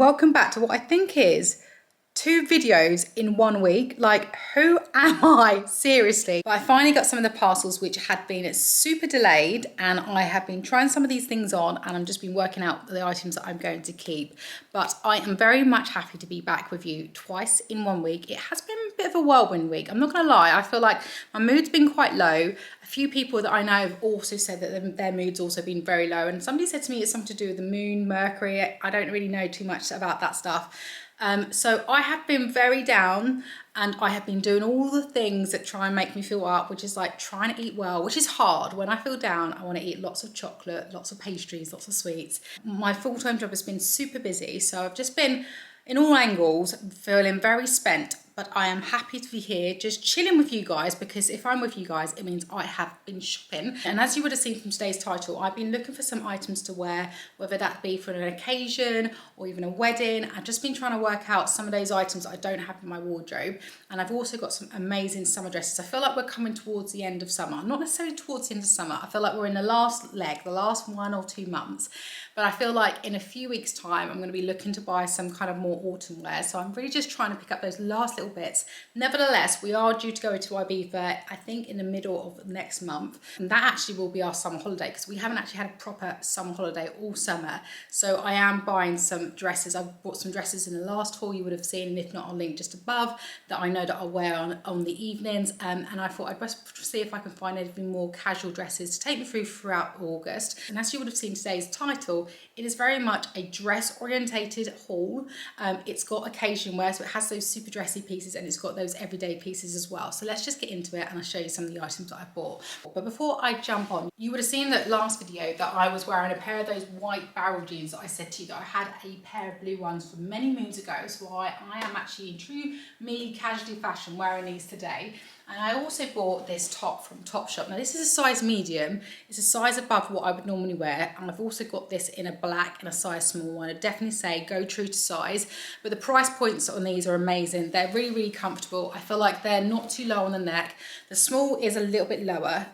welcome back to what I think is 2 videos in 1 week. Like, who am I? Seriously. But I finally got some of the parcels which had been super delayed, and I have been trying some of these things on, and I'm just been working out the items that I'm going to keep. But I am very much happy to be back with you twice in 1 week. It has been a bit of a whirlwind week, I'm not gonna lie. I feel like my mood's been quite low. A few people that I know have also said that their mood's also been very low, and somebody said to me it's something to do with the moon, Mercury. I don't really know too much about that stuff. So I have been very down, and I have been doing all the things that try and make me feel up, which is like trying to eat well, which is hard. When I feel down, I want to eat lots of chocolate, lots of pastries, lots of sweets. My full-time job has been super busy, so I've just been in all angles feeling very spent. But I am happy to be here just chilling with you guys, because if I'm with you guys, it means I have been shopping. And as you would have seen from today's title, I've been looking for some items to wear, whether that be for an occasion or even a wedding. I've just been trying to work out some of those items that I don't have in my wardrobe. And I've also got some amazing summer dresses. I feel like we're coming towards the end of summer. Not necessarily towards the end of summer. I feel like we're in the last leg, the last 1 or 2 months. But I feel like in a few weeks' time, I'm going to be looking to buy some kind of more autumn wear. So I'm really just trying to pick up those last little bits. Nevertheless, we are due to go to Ibiza, I think in the middle of next month. And that actually will be our summer holiday, because we haven't actually had a proper summer holiday all summer. So I am buying some dresses. I've bought some dresses in the last haul you would have seen, and if not, I'll link just above, that I know that I'll wear on the evenings. And I thought I'd best see if I can find anything more casual dresses to take me throughout August. And as you would have seen today's title, it is very much a dress orientated haul. It's got occasion wear, so it has those super dressy pieces, and it's got those everyday pieces as well. So let's just get into it, and I'll show you some of the items that I bought. But before I jump on, you would have seen that last video that I was wearing a pair of those white barrel jeans that I said to you that I had a pair of blue ones from many moons ago. So I am actually in true me casual fashion wearing these today. And I also bought this top from Topshop. Now this is a size medium. It's a size above what I would normally wear. And I've also got this in a black and a size small one. I'd definitely say go true to size. But the price points on these are amazing. They're really, really comfortable. I feel like they're not too low on the neck. The small is a little bit lower,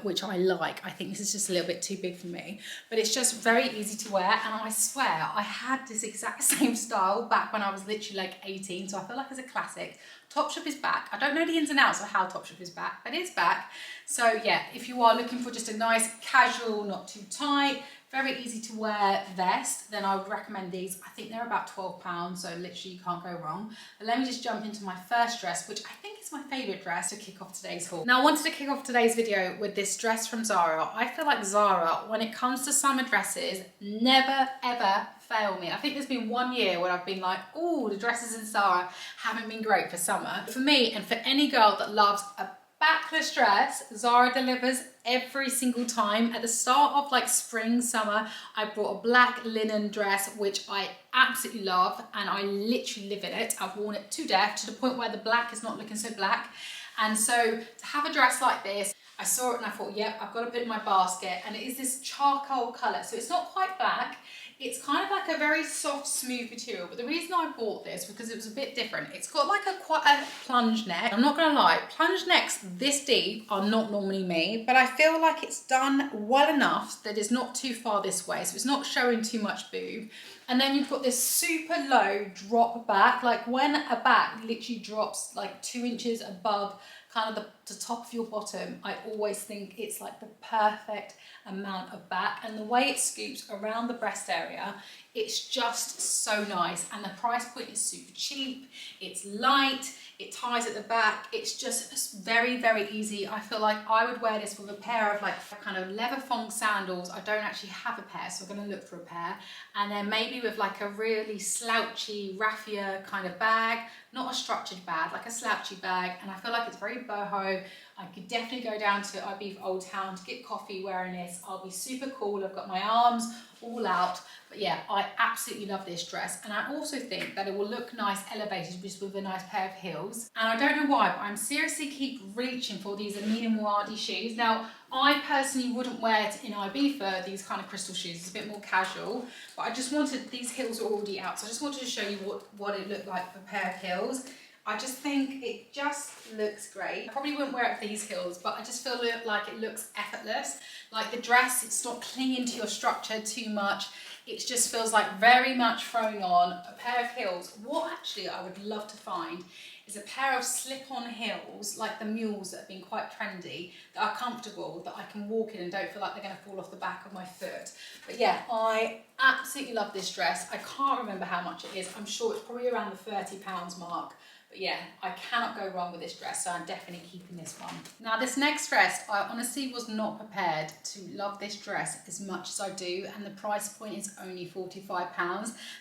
which I like. I think this is just a little bit too big for me. But it's just very easy to wear. And I swear, I had this exact same style back when I was literally like 18. So I feel like it's a classic. Topshop is back. I don't know the ins and outs of how Topshop is back, but it's back. So yeah, if you are looking for just a nice casual, not too tight, very easy to wear vest, then I would recommend these. I think they're about £12, so literally you can't go wrong. But let me just jump into my first dress, which I think is my favourite dress to kick off today's haul. Now I wanted to kick off today's video with this dress from Zara. I feel like Zara, when it comes to summer dresses, never ever fail me. I think there's been 1 year where I've been like, oh, the dresses in Zara haven't been great for summer. For me, and for any girl that loves a backless dress, Zara delivers every single time. At the start of like spring, summer, I bought a black linen dress, which I absolutely love, and I literally live in it. I've worn it to death, to the point where the black is not looking so black. And so to have a dress like this, I saw it and I thought, yep, I've got to put it in my basket. And it is this charcoal colour, so it's not quite black. It's kind of like a very soft, smooth material. But the reason I bought this, because it was a bit different. It's got like quite a plunge neck. I'm not gonna lie, plunge necks this deep are not normally me, but I feel like it's done well enough that it's not too far this way, so it's not showing too much boob. And then you've got this super low drop back, like when a back literally drops like 2 inches above kind of the top of your bottom, I always think it's like the perfect amount of back. And the way it scoops around the breast area, it's just so nice. And the price point is super cheap, it's light, it ties at the back, it's just very, very easy. I feel like I would wear this with a pair of like kind of leather thong sandals. I don't actually have a pair, so I'm gonna look for a pair. And then maybe with like a really slouchy raffia kind of bag, not a structured bag, like a slouchy bag. And I feel like it's very boho. I could definitely go down to Ibiza Old Town to get coffee wearing this. I'll be super cool. I've got my arms all out. But yeah, I absolutely love this dress. And I also think that it will look nice elevated just with a nice pair of heels. And I don't know why, but I'm seriously keep reaching for these Amina Muaddi shoes. Now, I personally wouldn't wear it in Ibiza, these kind of crystal shoes. It's a bit more casual. But I just wanted, these heels are already out. So I just wanted to show you what it looked like with a pair of heels. I just think it just looks great. I probably wouldn't wear it with these heels, but I just feel like it looks effortless. Like the dress, it's not clinging to your structure too much. It just feels like very much throwing on a pair of heels. What actually I would love to find is a pair of slip-on heels, like the mules that have been quite trendy, that are comfortable, that I can walk in and don't feel like they're going to fall off the back of my foot. But yeah, I absolutely love this dress. I can't remember how much it is. I'm sure it's probably around the £30 mark. But yeah, I cannot go wrong with this dress, so I'm definitely keeping this one. Now this next dress, I honestly was not prepared to love this dress as much as I do, and the price point is only £45.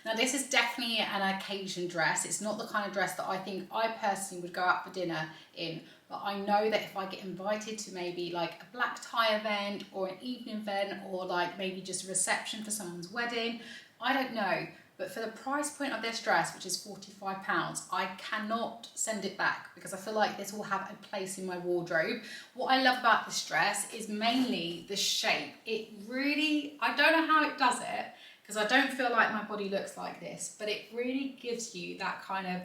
Now this is definitely an occasion dress. It's not the kind of dress that I think I personally would go out for dinner in, but I know that if I get invited to maybe like a black tie event or an evening event, or like maybe just a reception for someone's wedding, I don't know. But for the price point of this dress, which is £45, I cannot send it back because I feel like this will have a place in my wardrobe. What I love about this dress is mainly the shape. It really, I don't know how it does it because I don't feel like my body looks like this, but it really gives you that kind of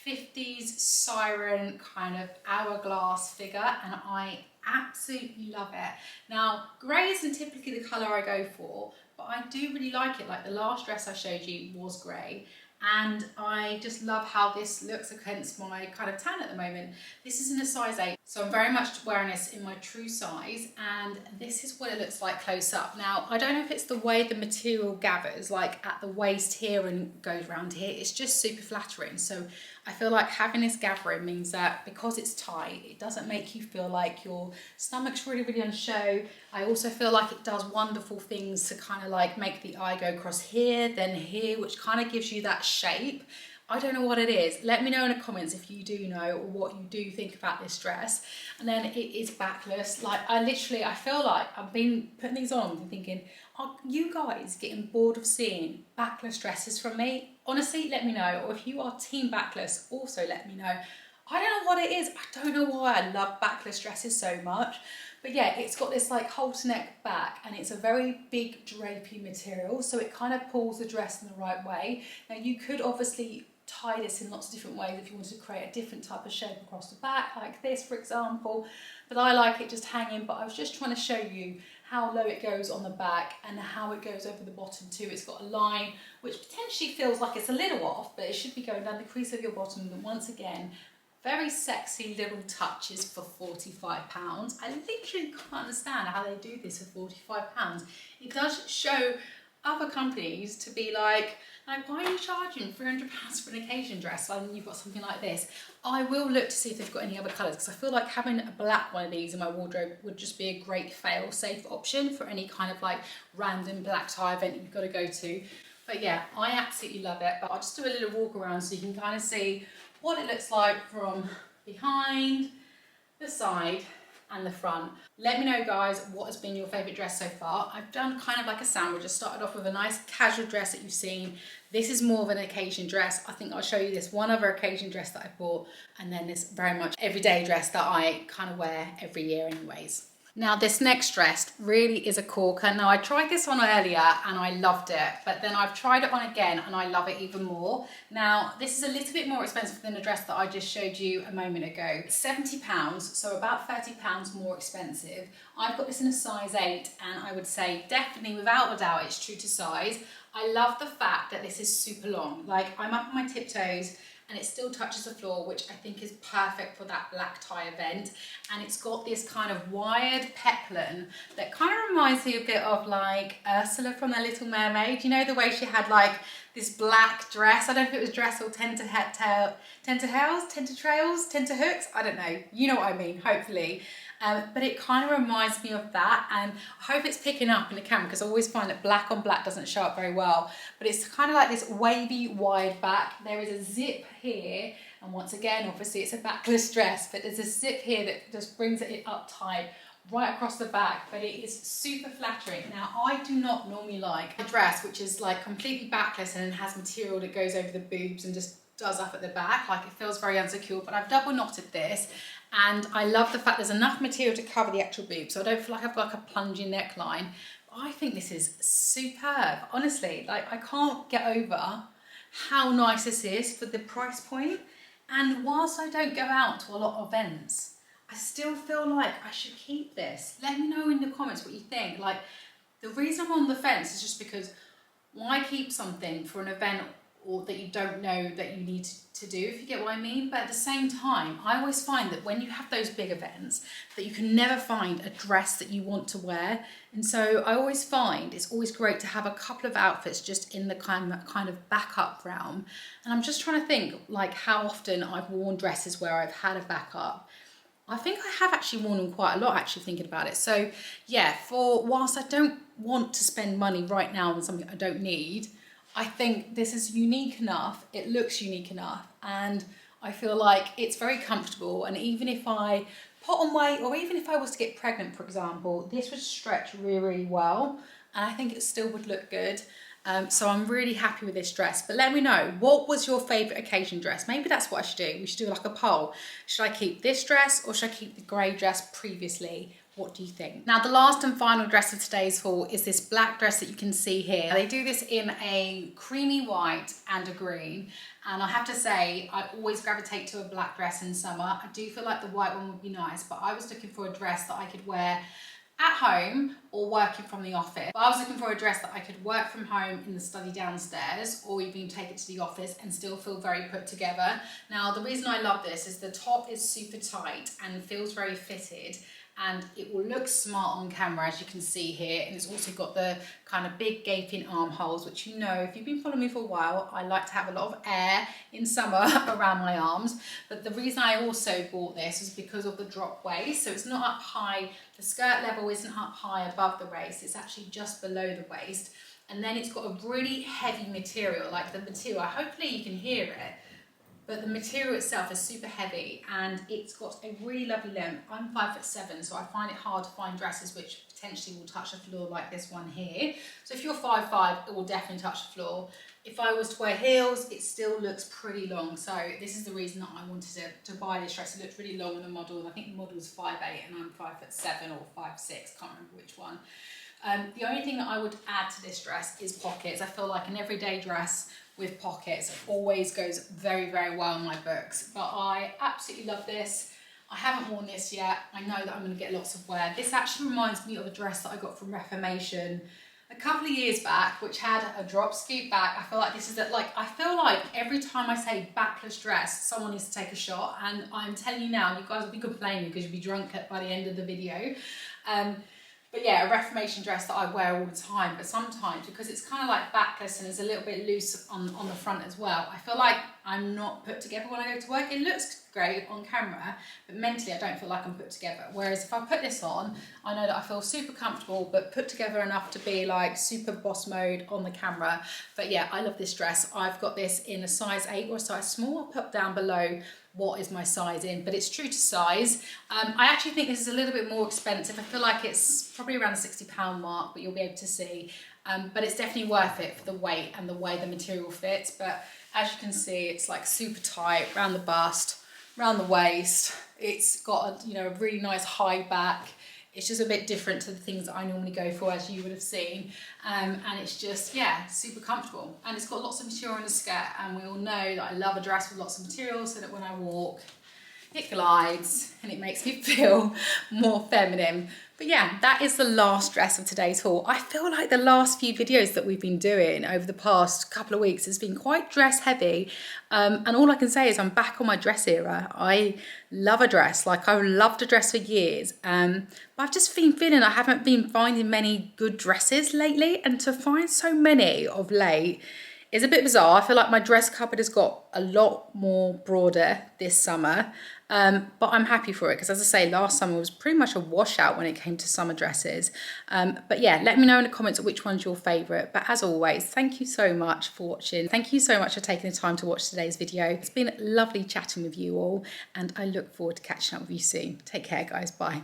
50s siren kind of hourglass figure, and I absolutely love it. Now, grey isn't typically the colour I go for, but I do really like it. Like the last dress I showed you was grey, and I just love how this looks against my kind of tan at the moment. This is in a size 8, so I'm very much wearing this in my true size, and this is what it looks like close up. Now, I don't know if it's the way the material gathers, like at the waist here and goes around here, it's just super flattering. So I feel like having this gathering means that because it's tight, it doesn't make you feel like your stomach's really on show. I also feel like it does wonderful things to kind of like make the eye go across here, then here, which kind of gives you that shape. I don't know what it is. Let me know in the comments if you do know or what you do think about this dress. And then it is backless. Like I feel like I've been putting these on and thinking, are you guys getting bored of seeing backless dresses from me? Honestly, let me know. Or if you are team backless, also let me know. I don't know what it is. I don't know why I love backless dresses so much. But yeah, it's got this like halter neck back, and it's a very big drapey material, so it kind of pulls the dress in the right way. Now you could obviously tie this in lots of different ways if you wanted to create a different type of shape across the back, like this for example, but I like it just hanging. But I was just trying to show you how low it goes on the back and how it goes over the bottom too. It's got a line which potentially feels like it's a little off, but it should be going down the crease of your bottom. And once again, very sexy little touches for £45. I literally can't understand how they do this for £45. It does show other companies to be like, why are you charging £300 for an occasion dress when you've got something like this? I will look to see if they've got any other colours, because I feel like having a black one of these in my wardrobe would just be a great fail-safe option for any kind of like random black tie event you've got to go to. But yeah, I absolutely love it. But I'll just do a little walk around so you can kind of see what it looks like from behind, the side and the front. Let me know guys, what has been your favourite dress so far? I've done kind of like a sandwich. I started off with a nice casual dress that you've seen. This is more of an occasion dress. I think I'll show you this one other occasion dress that I bought, and then this very much everyday dress that I kind of wear every year anyways. Now this next dress really is a corker. Now I tried this on earlier and I loved it, but then I've tried it on again and I love it even more. Now this is a little bit more expensive than the dress that I just showed you a moment ago. It's £70, so about £30 more expensive. I've got this in a size 8, and I would say definitely without a doubt it's true to size. I love the fact that this is super long. Like I'm up on my tiptoes and it still touches the floor, which I think is perfect for that black tie event. And it's got this kind of wired peplum that kind of reminds me a bit of like Ursula from The Little Mermaid. You know, the way she had like this black dress. I don't know if it was dress or tenterhooks, I don't know. You know what I mean, hopefully. But it kind of reminds me of that, and I hope it's picking up in the camera because I always find that black on black doesn't show up very well. But it's kind of like this wavy wide back. There is a zip here, and once again obviously it's a backless dress, but there's a zip here that just brings it up tight right across the back, but it is super flattering. Now I do not normally like a dress which is like completely backless and then has material that goes over the boobs and just does up at the back, like it feels very unsecure, but I've double knotted this. And I love the fact there's enough material to cover the actual boob, so I don't feel like I've got like a plunging neckline. I think this is superb, honestly. Like I can't get over how nice this is for the price point. And whilst I don't go out to a lot of events, I still feel like I should keep this. Let me know in the comments what you think. Like the reason I'm on the fence is just because why keep something for an event or that you don't know that you need to do, if you get what I mean? But at the same time, I always find that when you have those big events, that you can never find a dress that you want to wear. And so I always find it's always great to have a couple of outfits just in the kind of backup realm. And I'm just trying to think like how often I've worn dresses where I've had a backup. I think I have actually worn them quite a lot, actually thinking about it. So yeah, whilst I don't want to spend money right now on something I don't need, I think this is unique enough, it looks unique enough, and I feel like it's very comfortable. And even if I put on weight, or even if I was to get pregnant, for example, this would stretch really, really well, and I think it still would look good. So I'm really happy with this dress. But let me know, what was your favourite occasion dress? Maybe that's what I should do. We should do like a poll. Should I keep this dress or should I keep the grey dress previously? What do you think? Now, the last and final dress of today's haul is this black dress that you can see here. They do this in a creamy white and a green. And I have to say, I always gravitate to a black dress in summer. I do feel like the white one would be nice, but I was looking for a dress that I could wear at home or working from the office. But I was looking for a dress that I could work from home in the study downstairs, or even take it to the office and still feel very put together. Now, the reason I love this is the top is super tight and feels very fitted, and it will look smart on camera, as you can see here. And it's also got the kind of big gaping armholes, which, you know, if you've been following me for a while, I like to have a lot of air in summer around my arms. But the reason I also bought this is because of the drop waist. So it's not up high, the skirt level isn't up high above the waist, it's actually just below the waist. And then it's got a really heavy material, like the material, hopefully you can hear it, but the material itself is super heavy, and it's got a really lovely length. I'm 5'7", so I find it hard to find dresses which potentially will touch the floor like this one here. So if you're 5'5", it will definitely touch the floor. If I was to wear heels, it still looks pretty long. So this is the reason that I wanted to buy this dress. It looks really long on the model, and I think the model is 5'8", and I'm 5'7" or 5'6", can't remember which one. The only thing that I would add to this dress is pockets. I feel like an everyday dress with pockets always goes very, very well in my books. But I absolutely love this. I haven't worn this yet. I know that I'm going to get lots of wear. This actually reminds me of a dress that I got from Reformation a couple of years back, which had a drop scoop back. I feel like this is I feel like every time I say backless dress, someone needs to take a shot. And I'm telling you now, you guys will be complaining because you'll be drunk by the end of the video. But yeah, a Reformation dress that I wear all the time, but sometimes because it's kind of like backless and it's a little bit loose on the front as well, I feel like I'm not put together when I go to work. It looks great on camera, but mentally I don't feel like I'm put together. Whereas if I put this on, I know that I feel super comfortable, but put together enough to be like super boss mode on the camera. But yeah, I love this dress. I've got this in a size 8 or a size small. I'll put down below what is my size in, but it's true to size. I actually think this is a little bit more expensive. I feel like it's probably around the £60 mark, but you'll be able to see. But it's definitely worth it for the weight and the way the material fits. But as you can see, it's like super tight around the bust, around the waist. It's got a really nice high back. It's just a bit different to the things that I normally go for, as you would have seen. And it's just, yeah, super comfortable. And it's got lots of material in the skirt. And we all know that I love a dress with lots of material, so that when I walk, it glides and it makes me feel more feminine. But yeah, that is the last dress of today's haul. I feel like the last few videos that we've been doing over the past couple of weeks has been quite dress heavy. And all I can say is I'm back on my dress era. I love a dress, like I've loved a dress for years. But I've just been feeling I haven't been finding many good dresses lately. And to find so many of late is a bit bizarre. I feel like my dress cupboard has got a lot more broader this summer. But I'm happy for it because, as I say, last summer was pretty much a washout when it came to summer dresses. But yeah, let me know in the comments which one's your favourite. But as always, thank you so much for watching. Thank you so much for taking the time to watch today's video. It's been lovely chatting with you all, and I look forward to catching up with you soon. Take care, guys. Bye.